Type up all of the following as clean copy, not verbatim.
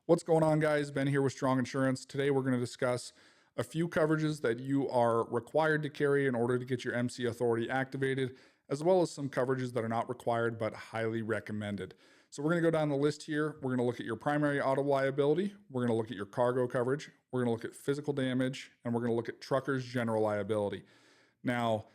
What's going on, guys? Ben here with Strong Insurance. Today we're going to discuss a few coverages that you are required to carry in order to get your MC authority activated, as well as some coverages that are not required but highly recommended. So we're going to go down the list here. We're going to look at your primary auto liability. We're going to look at your cargo coverage. We're going to look at physical damage, and we're going to look at truckers' general liability. Now,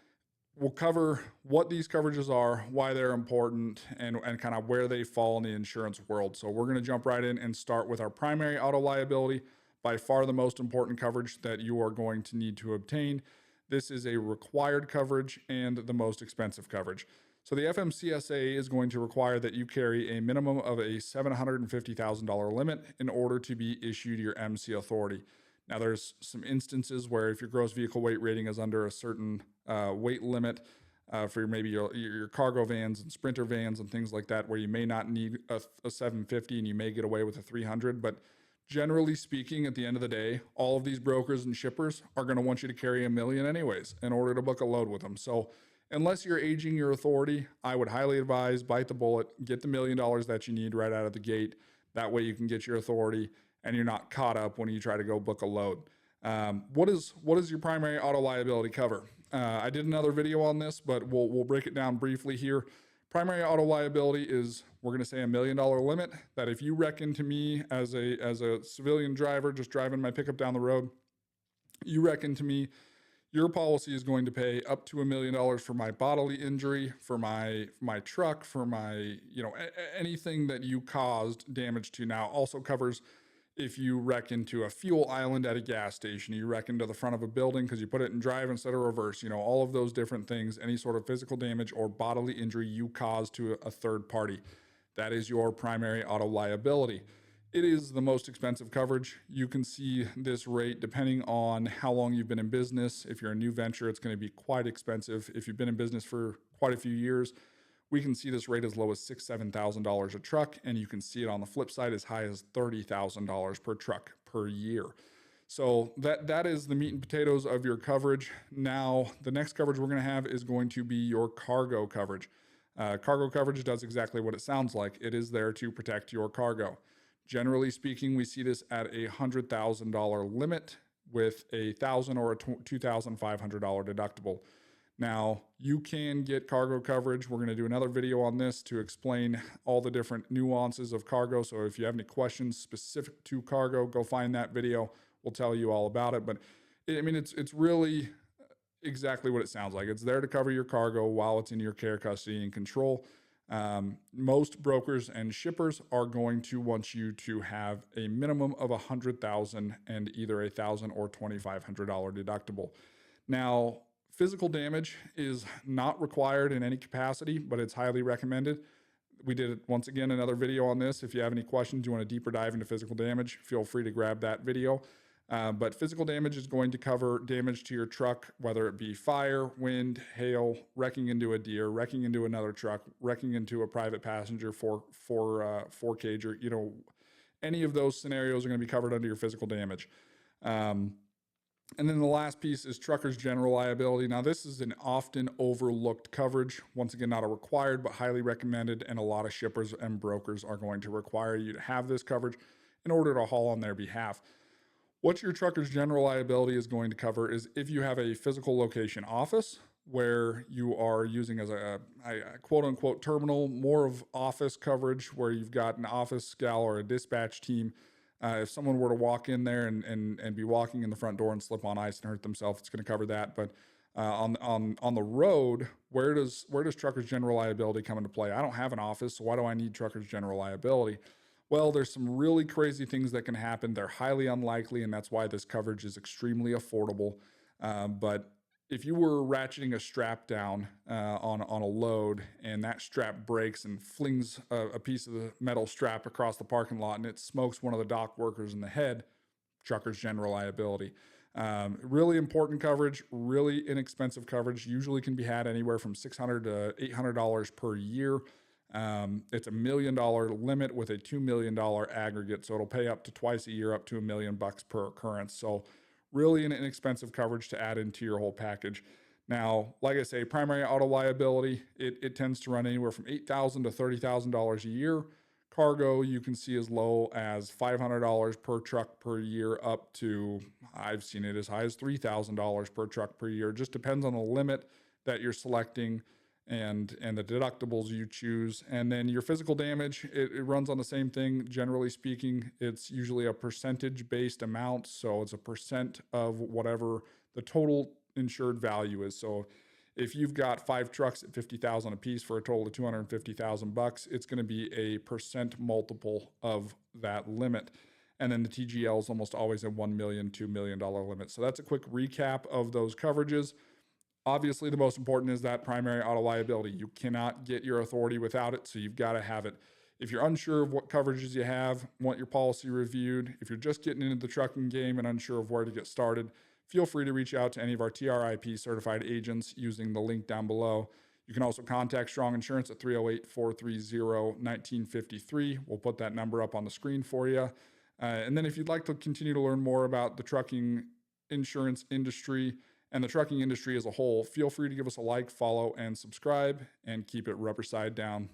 we'll cover what these coverages are, why they're important, and kind of where they fall in the insurance world. So we're going to jump right in and start with our primary auto liability, by far the most important coverage that you are going to need to obtain. This is a required coverage and the most expensive coverage. So the FMCSA is going to require that you carry a minimum of a $750,000 limit in order to be issued your MC authority. Now, there's some instances where if your gross vehicle weight rating is under a certain weight limit for maybe your cargo vans and sprinter vans and things like that, where you may not need a 750 and you may get away with a 300. But generally speaking, at the end of the day, all of these brokers and shippers are going to want you to carry $1 million anyways in order to book a load with them. So unless you're aging your authority, I would highly advise bite the bullet, get the $1 million that you need right out of the gate. That way you can get your authority and you're not caught up when you try to go book a load. What is your primary auto liability cover? I did another video on this, but we'll break it down briefly here. Primary auto liability is, we're going to say, $1 million limit that if you reckon to me as a civilian driver just driving my pickup down the road, you reckon to me your policy is going to pay up to $1 million for my bodily injury, for my truck, for my anything that you caused damage to. Now also covers if you wreck into a fuel island at a gas station, you wreck into the front of a building because you put it in drive instead of reverse, all of those different things, any sort of physical damage or bodily injury you cause to a third party. That is your primary auto liability. It is the most expensive coverage. You can see this rate depending on how long you've been in business. If you're a new venture, it's going to be quite expensive. If you've been in business for quite a few years, we can see this rate as low as $6,000, $7,000 a truck, and you can see it on the flip side as high as $30,000 per truck per year. So that is the meat and potatoes of your coverage. Now, the next coverage we're going to have is going to be your cargo coverage. Cargo coverage does exactly what it sounds like. It is there to protect your cargo. Generally speaking, we see this at a $100,000 limit with a $1,000 or a $2,500 deductible. Now, you can get cargo coverage. We're going to do another video on this to explain all the different nuances of cargo. So if you have any questions specific to cargo, go find that video. We'll tell you all about it. But it's really exactly what it sounds like. It's there to cover your cargo while it's in your care, custody, and control. Most brokers and shippers are going to want you to have a minimum of $100,000 and either $1,000 or $2,500 deductible. Now, physical damage is not required in any capacity, but it's highly recommended. We did, once again, another video on this. If you have any questions, you want a deeper dive into physical damage, feel free to grab that video. But physical damage is going to cover damage to your truck, whether it be fire, wind, hail, wrecking into a deer, wrecking into another truck, wrecking into a private passenger four-cager. Any of those scenarios are going to be covered under your physical damage. And then the last piece is truckers' general liability. Now, this is an often overlooked coverage. Once again, not a required, but highly recommended, and a lot of shippers and brokers are going to require you to have this coverage in order to haul on their behalf. What your trucker's general liability is going to cover is if you have a physical location office where you are using as a quote-unquote terminal, more of office coverage where you've got an office gal or a dispatch team. If someone were to walk in there and be walking in the front door and slip on ice and hurt themselves, it's going to cover that. But on the road, where does truckers' general liability come into play? I don't have an office, so why do I need truckers' general liability? Well, there's some really crazy things that can happen. They're highly unlikely, and that's why this coverage is extremely affordable. But if you were ratcheting a strap down on a load and that strap breaks and flings a piece of the metal strap across the parking lot and it smokes one of the dock workers in the head, truckers' general liability. Really important coverage, really inexpensive coverage, usually can be had anywhere from $600 to $800 per year. It's $1 million limit with a $2 million aggregate, so it'll pay up to twice a year, up to $1 million per occurrence. So really an inexpensive coverage to add into your whole package. Now, like I say, primary auto liability, it tends to run anywhere from $8,000 to $30,000 a year. Cargo, you can see as low as $500 per truck per year up to, I've seen it as high as $3,000 per truck per year. Just depends on the limit that you're selecting and the deductibles you choose. And then your physical damage, it runs on the same thing. Generally speaking, it's usually a percentage based amount. So it's a percent of whatever the total insured value is. So if you've got 5 trucks at 50,000 a piece for a total of 250,000 bucks, it's going to be a percent multiple of that limit. And then the TGL is almost always a $1 million, $2 million limit. So that's a quick recap of those coverages. Obviously, the most important is that primary auto liability. You cannot get your authority without it, so you've got to have it. If you're unsure of what coverages you have, want your policy reviewed, if you're just getting into the trucking game and unsure of where to get started, feel free to reach out to any of our TRIP certified agents using the link down below. You can also contact Strong Insurance at 308-430-1953. We'll put that number up on the screen for you. And then if you'd like to continue to learn more about the trucking insurance industry and the trucking industry as a whole, feel free to give us a like, follow, and subscribe, and keep it rubber side down.